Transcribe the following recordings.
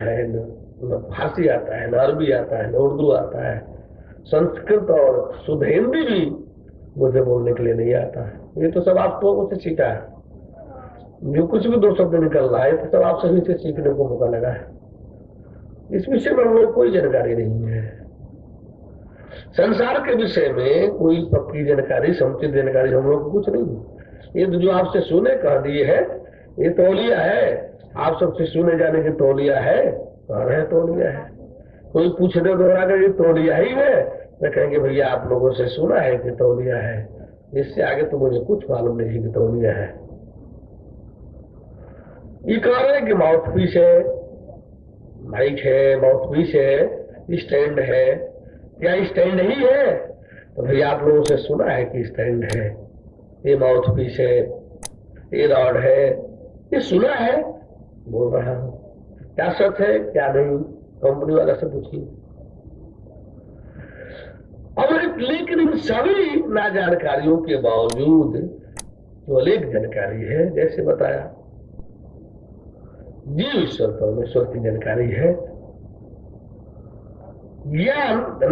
है, न फारसी आता है, न अरबी आता है, न उर्दू आता है, संस्कृत और शुद्ध हिंदी भी मुझे बोलने के लिए नहीं आता है। ये तो सब आप लोगों से सीखा है। जो कुछ भी दो शब्द निकल रहा है तो सब आप सभी से सीखने को मौका लगा है। इस विषय में हम लोग कोई जानकारी नहीं है। संसार के विषय में कोई पक्की जानकारी, समुचित जानकारी हम लोग को कुछ नहीं है। ये तो जो आपसे सुने कह दिए है, ये तौलिया है। आप सबसे सुने जाने की तौलिया है, कह रहे हैं तौलिया है। कोई पूछ दे दोहरा कर ये तौलिया ही है, मैं कहेंगे भैया आप लोगों से सुना है कि तौलिया है। इससे आगे तो मुझे कुछ मालूम नहीं कि तौलिया है। ये कह रहे हैं कि माउथ पीस है, माइक है, माउथ पीस है, स्टैंड है। क्या स्टैंड ही है? तो भैया आप लोगों से सुना है कि स्टैंड है, ये माउथ पीस है, ये रॉड है, ये सुना है, बोल रहा हूं। क्या सच है क्या नहीं, कंपनी वाला से पूछिए। और लेकिन इन सभी ना जानकारियों के बावजूद केवल एक जानकारी है, जैसे बताया जीव ईश्वर परमेश्वर की जानकारी है। ज्ञान,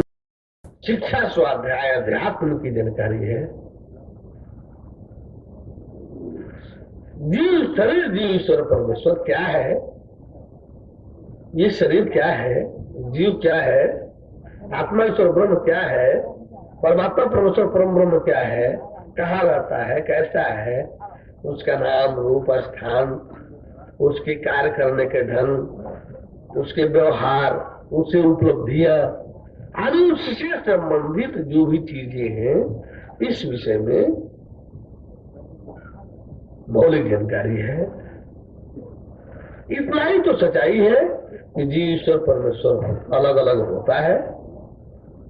शिक्षा, स्वाध्याय, अध्यात्म की जानकारी है। जीव शरीर, जीव ईश्वर परमेश्वर क्या है, ये शरीर क्या है, जीव क्या है, आत्मा ईश्वर ब्रह्म क्या है, परमात्मा परमेश्वर परम ब्रह्म क्या है, कहाँ रहता है, कैसा है, उसका नाम, रूप, स्थान, उसके कार्य करने के ढंग, उसके व्यवहार, उससे उपलब्धियां आदि, उससे संबंधित जो भी चीजें हैं, इस विषय में मौलिक जानकारी है। इतना ही तो सच्चाई है कि जीव ईश्वर परमेश्वर अलग अलग होता है,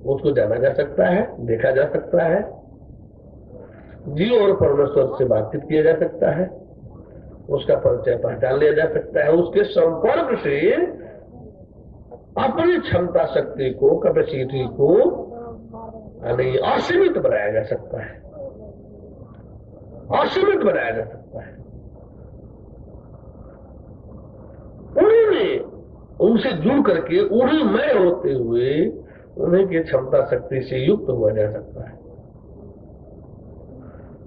उसको जाना जा सकता है, देखा जा सकता है। जीव और परमेश्वर से बातचीत किया जा सकता है, उसका परिचय पहचान लिया जा सकता है, उसके संपर्क से अपनी क्षमता शक्ति को, कैपेसिटी को यानी असीमित बनाया जा सकता है, असीमित बनाया जा सकता है। उन्हीं में उनसे जुड़ करके उन्हीं में होते हुए उन्हीं की क्षमता शक्ति से युक्त हुआ जा सकता है।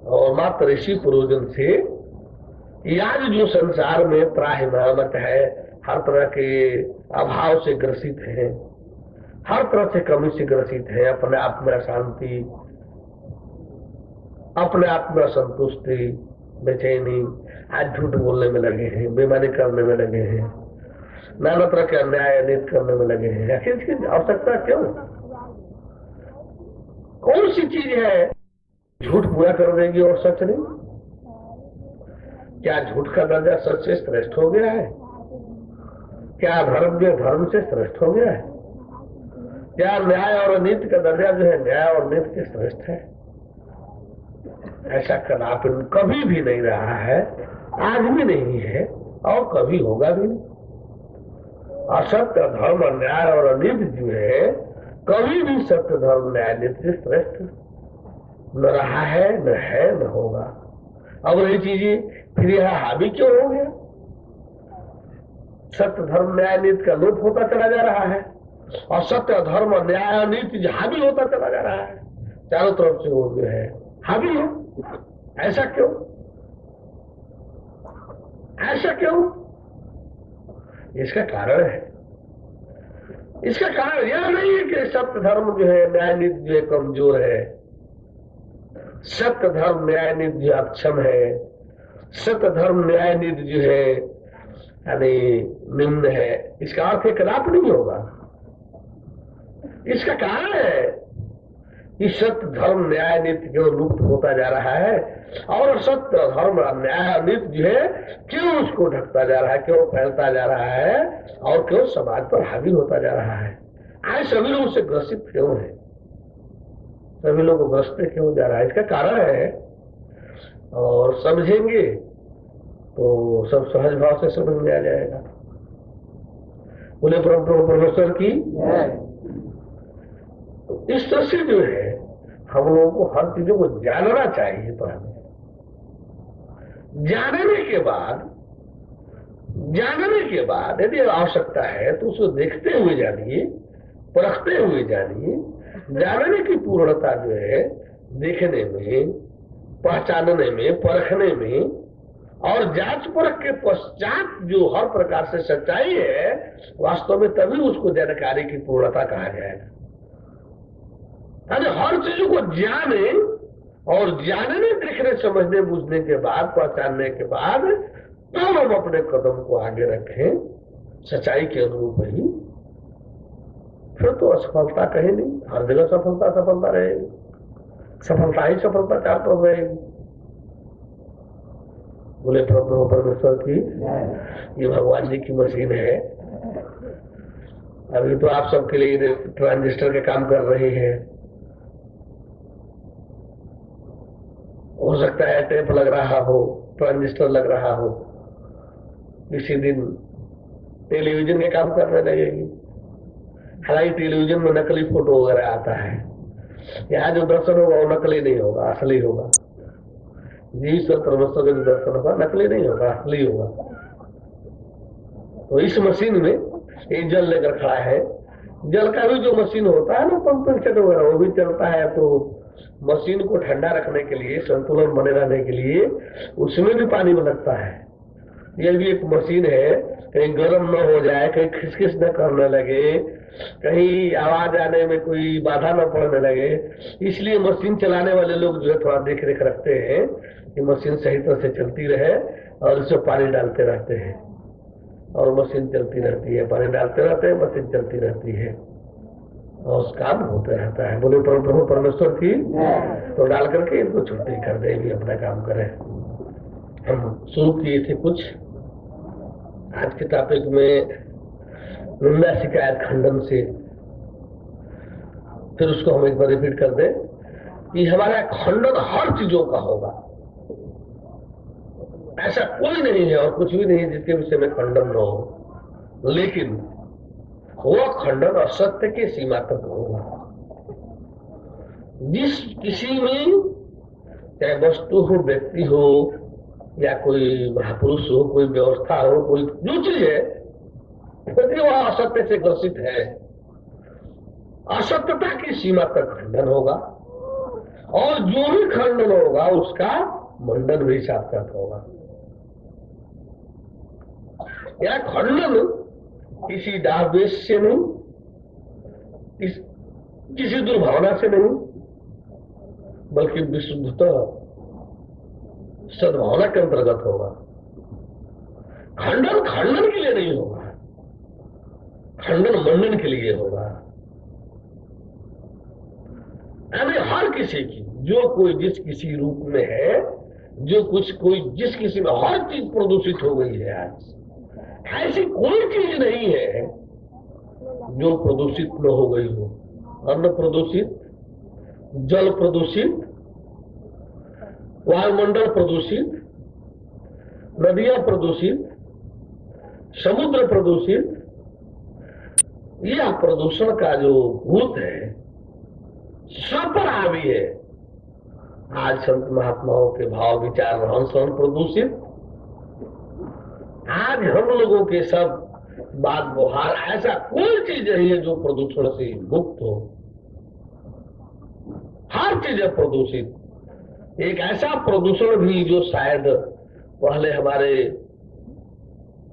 और मात्र ऋषि पूर्वजन से आज जो संसार में त्राहिमामत है, हर तरह के अभाव से ग्रसित है, हर तरह से कमी से ग्रसित है, अपने आप में अशांति, अपने आप में असंतुष्टि, बेचैनी, आज झूठ बोलने में लगे हैं, बेईमानी करने में लगे हैं, नाना तरह के अन्याय अनित करने में लगे हैं। आखिर इसकी आवश्यकता क्यों? कौन सी चीज है झूठ पूरा कर देगी और सच नहीं? क्या झूठ का दर्जा सच से श्रेष्ठ हो गया है? क्या धर्म जो धर्म से श्रेष्ठ हो गया है? क्या न्याय और नीति का दर्जा जो है न्याय और नीति से श्रेष्ठ है? ऐसा कदापि कभी भी नहीं रहा है, आज भी नहीं है और कभी होगा भी नहीं। असत्य धर्म, न्याय और अनीति जो है कभी भी सत्य धर्म न्याय नीति से श्रेष्ठ न रहा है, न है, न होगा। अब ये चीजें फिर यह हावी क्यों हो गया? सत्य धर्म न्याय नीति का लोप होता चला जा रहा है और सत्य धर्म न्याय नीति हावी होता चला जा रहा है। चारों तरफ से वो जो है हावी है। ऐसा क्यों? ऐसा क्यों? इसका कारण है, इसका कारण यह नहीं है कि सत्य धर्म जो है न्याय नीति जो है कमजोर है, सत्य धर्म न्याय नीति जो अक्षम है, सत्य धर्म न्याय नीति जो है यानी निम्न है। इसका अर्थ कदापि नहीं होगा। इसका कारण है कि सत्य धर्म न्याय नीति क्यों लुप्त होता जा रहा है और सत्य धर्म न्याय नीति जो है क्यों उसको ढकता जा रहा है, क्यों फैलता जा रहा है और क्यों समाज पर हावी होता जा रहा है। आज सभी लोग उससे ग्रसित क्यों है, सभी लोग ग्रस्त क्यों जा रहा है? इसका कारण है और समझेंगे तो सब सहज भाव से समझ में आ जाएगा। बोले प्रोफेसर की। तो इस तरह से जो है हम लोगों को हर चीजों को जानना चाहिए। पहले जानने के बाद जानने के बाद यदि आवश्यकता है तो उसको देखते हुए जानिए, परखते हुए जानिए। जानने की पूर्णता जो है देखने में, पहचानने में, परखने में, और जांच परख के पश्चात जो हर प्रकार से सच्चाई है, वास्तव में तभी उसको जानकारी की पूर्णता कहा जाएगा। यानी हर चीज को जाने, और जानने, देखने, समझने, बुझने के बाद, पहचानने के बाद तब हम अपने कदम को आगे रखें सच्चाई के अनुरूप ही, फिर तो असफलता कहीं नहीं, हर जगह सफलता सफलता रहेगी, सफलता ही सफलता चाहते रहेगी। बोले प्रभु परमेश्वर की, ये भगवान जी की मशीन है। अभी तो आप सबके लिए ट्रांजिस्टर के काम कर रही है। हो सकता है टेप लग रहा हो, ट्रांजिस्टर लग रहा हो, किसी दिन टेलीविजन के काम करने लगेगी। हालांकि टेलीविजन में नकली फोटो वगैरह आता है, यहाँ जो दर्शन होगा वो नकली नहीं होगा, असली होगा। जी सर, परमेश्वर का जो दर्शन होगा नकली नहीं होगा, असली होगा। तो इस मशीन में एक जल लेकर खड़ा है, जल का भी जो मशीन होता है ना, पंपिंग सेट वगैरह, वो भी चलता है। तो मशीन को ठंडा रखने के लिए, संतुलन बने रहने के लिए उसमें भी पानी में लगता है। यह भी एक मशीन है, कहीं गर्म न हो जाए, कहीं खिसखिस न करने लगे, कहीं आवाज आने में कोई बाधा न पड़ने लगे। इसलिए मशीन चलाने वाले लोग जो है थोड़ा देख रेख रखते हैं कि मशीन सही तरह से चलती रहे, और इसमें पानी डालते रहते हैं, और मशीन चलती रहती है, पानी डालते रहते हैं, मशीन चलती रहती है, और उस काम होते रहता है। बोले प्रभु परमेश्वर की, तो डाल करके इनको छुट्टी कर दे, भी अपना काम करें। हम शुरू किए थे कुछ आज के टॉपिक में निंदा शिकायत खंडन से, फिर उसको हम एक बार रिपीट कर दें कि हमारा खंडन हर चीजों का होगा। ऐसा कोई नहीं है और कुछ भी नहीं है जिसके विषय में खंडन न हो, लेकिन वह खंडन असत्य के सीमा तक होगा। जिस किसी में, चाहे वस्तु हो, व्यक्ति हो, या कोई महापुरुष हो, कोई व्यवस्था हो, कोई जो चीज है, यदि वह असत्य से ग्रसित है, असत्यता की सीमा तक खंडन होगा, और जो भी खंडन होगा उसका मंडन भी साक्षात होगा। यह खंडन किसी दावेश से नहीं, किसी दुर्भावना से नहीं, बल्कि विशुद्धता सद्भावना के अंतर्गत होगा। खंडन खंडन के लिए नहीं होगा, खंडन मंडन के लिए होगा। यानी हर किसी की, जो कोई जिस किसी रूप में है, जो कुछ कोई जिस किसी में, हर चीज प्रदूषित हो गई है। आज ऐसी कोई चीज नहीं है जो प्रदूषित न हो गई हो। अन्न प्रदूषित, जल प्रदूषित, वायुमंडल प्रदूषित, नदियां प्रदूषित, समुद्र प्रदूषित। यह प्रदूषण का जो भूत है सब पर हावी है। आज संत महात्माओं के भाव विचार रहन सहन प्रदूषित, आज हम लोगों के सब बात व्यवहार, ऐसा कोई चीज नहीं है जो प्रदूषण से मुक्त हो। हर चीज है प्रदूषित। एक ऐसा प्रदूषण भी जो शायद पहले हमारे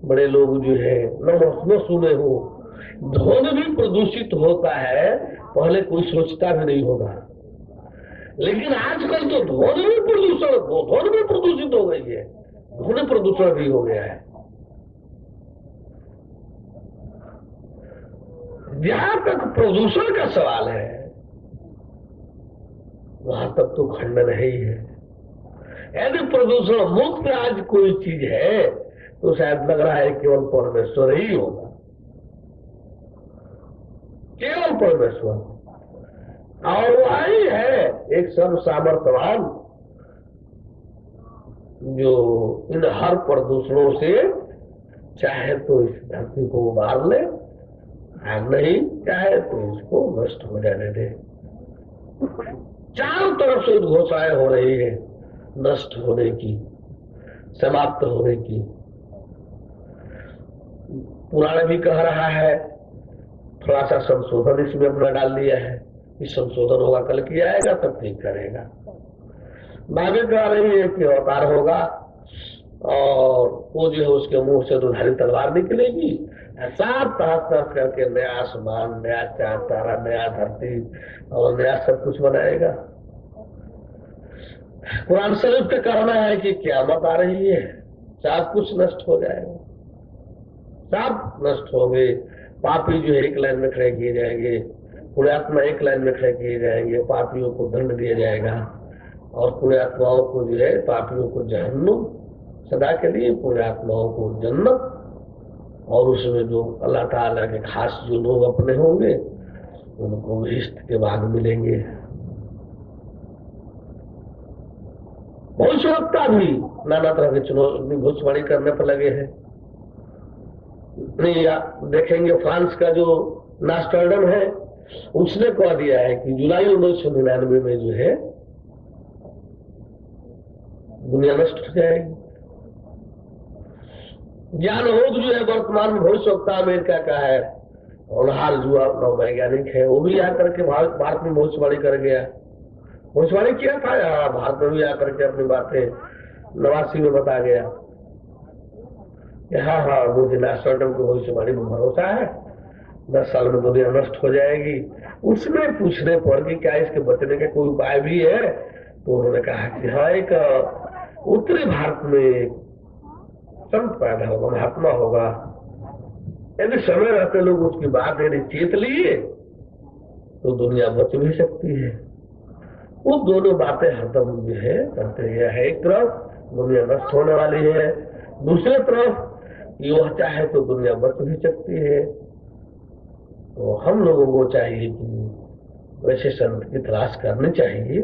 बड़े लोग जो है न सुने हो, ध्वनि भी प्रदूषित होता है, पहले कोई सोचता भी नहीं होगा। लेकिन आजकल तो ध्वनि भी प्रदूषण, ध्वनि भी प्रदूषित हो गई है, ध्वनि प्रदूषण भी हो गया है। जहां तक प्रदूषण का सवाल है वहां तक तो खंडन है ही है। यदि प्रदूषण मुक्त आज कोई चीज है तो शायद लग रहा है केवल परमेश्वर ही होगा, केवल परमेश्वर। और वही है एक सर्व सामर्थ्यवान जो इन हर प्रदूषणों से चाहे तो इस धरती को उबार ले, नहीं चाहे तो इसको नष्ट हो जाने दे। चारों तरफ से घोषणाएं हो रही है नष्ट होने की, समाप्त होने की। पुराण भी कह रहा है, थोड़ा सा संशोधन इसमें अपना डाल दिया है। इस संशोधन होगा, कल किया जाएगा, तब ठीक करेगा। बाबे कह रही है कि अवतार होगा और वो जो है उसके मुंह से दुधारी तलवार निकलेगी, साफ तहस करके नया आसमान, नया चांद तारा, नया धरती और नया सब कुछ बनाएगा। कुरान शरीफ का कहना है कि क़यामत आ रही है, सब कुछ नष्ट हो जाएगा, सब नष्ट हो गए। पापी जो है एक लाइन में खड़े किए जाएंगे, पुण्यात्मा एक लाइन में खड़े किए जाएंगे, पापियों को दंड दिया जाएगा और पुण्यात्माओं को जो है, पापियों को जहन्नुम सदा के लिए, पुण्यात्माओं को जन्नत। और उसमें जो अल्लाह ताला के खास जो लोग अपने होंगे उनको बहिश्त के बाद मिलेंगे। भविष्यवक्ता भी नाना तरह की चुनौती भविष्यवाणी करने पर लगे हैं। देखेंगे फ्रांस का जो नास्ट्राडम है, उसने कह दिया है कि जुलाई 1999 में जो है दुनिया नष्ट हो जाएगी। ज्ञान रोग जो है वर्तमान में भविष्यवक्ता अमेरिका का है और हाल जो वैज्ञानिक है वो भी आकर के भारत में भविष्यवाणी कर गया, भविष्यवाणी किया था। यहाँ भारत में भी आकर के अपनी बातें 89 में बता गया। हाँ, मुझे नास्ट्राडम की भविष्यवाणी में भरोसा है, 10 साल में दुनिया नष्ट हो जाएगी। उसमें पूछने पर कि क्या इसके बचने के कोई उपाय भी है, तो उन्होंने कहा कि हाँ, एक उत्तरी भारत में संत पैदा होगा, महात्मा होगा, यदि समय रहते लोग उसकी बात यदि चेत लिए तो दुनिया बच भी सकती है। वो दोनों बातें हरदम जो है करते हैं। एक तरफ दुनिया नष्ट होने वाली है, दूसरे तरफ वह चाहे तो दुनिया बच भी सकती है। तो हम लोगों को चाहिए कि वैसे संत की तलाश करनी चाहिए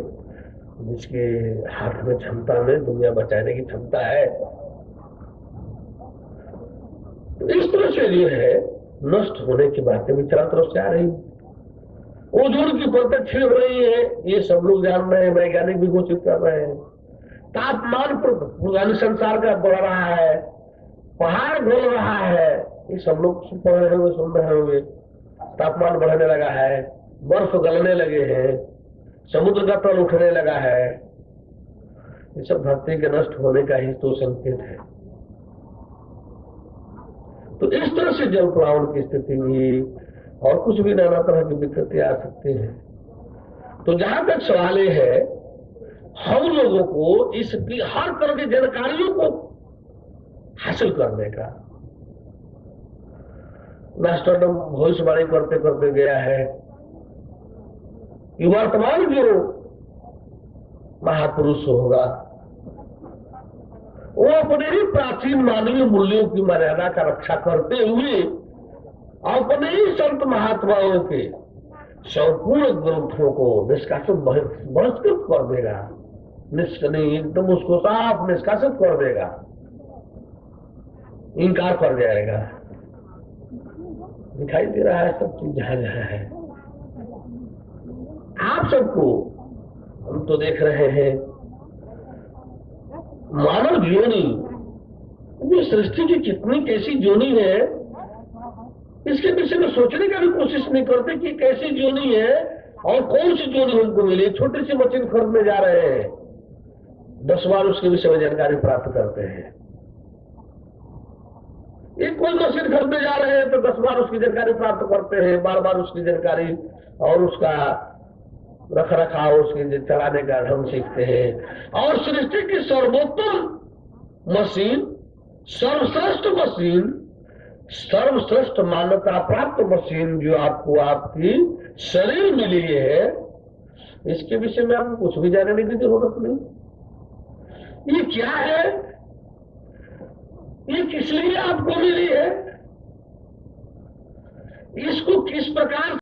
जिसके हाथ में क्षमता में दुनिया बचाने की क्षमता है। इस तरह से जो है नष्ट होने की बातें भी चारों तरफ से आ रही, ओजोन की परतें छिड़ हो रही है, ये सब लोग जान रहे हैं, वैज्ञानिक भी घोषित कर रहे हैं। तापमान पर संसार का बढ़ रहा है, पहाड़ गल रहा है, ये सब लोग पढ़ रहे हुए सुन रहे हुए। तापमान बढ़ने लगा है, बर्फ गलने लगे हैं, समुद्र का तल उठने लगा है, ये सब धरती के नष्ट होने का ही तो संकेत है। तो इस तरह से जल प्लावन की स्थिति भी और कुछ भी नाना तरह की विकृति आ सकती है। तो जहां तक सवाल ये है, हम लोगों को इसकी हर तरह की जानकारियों को हासिल करने का। नास्ट्राडम भविष्यवाणी करते करते गया है कि वर्तमान जो महापुरुष होगा वो अपने ही प्राचीन मानवीय मूल्यों की मर्यादा का रक्षा करते हुए अपने ही संत महात्माओं के संपूर्ण ग्रंथों को निष्कासित बहिष्कृत कर देगा। नहीं, एकदम उसको साफ निष्कासित कर देगा, इनकार कर जाएगा। दिखाई दे रहा है सब चीज जहां जहां है। आप सबको हम तो देख रहे हैं, मानव योनि जो सृष्टि की कितनी कैसी योनि है, इसके विषय में सोचने का भी कोशिश नहीं करते कि कैसी योनि है और कौन सी योनि हमको मिली। छोटी सी मशीन खरीदने जा रहे हैं, 10 बार उसके विषय में जानकारी प्राप्त करते हैं। एक कोई मशीन खरीदने जा रहे हैं तो 10 बार उसकी जानकारी प्राप्त करते हैं, बार बार उसकी जानकारी और उसका रख रखाव, उसकी चलाने का ढंग सीखते हैं। और सृष्टि की सर्वोत्तम मशीन, सर्वश्रेष्ठ मशीन, सर्वश्रेष्ठ मान्यता प्राप्त मशीन जो आपको आपकी शरीर मिली है, इसके विषय में आपको कुछ भी जानने की जरूरत नहीं। ये क्या है, ये किस लिए आपको मिली है, इसको किस प्रकार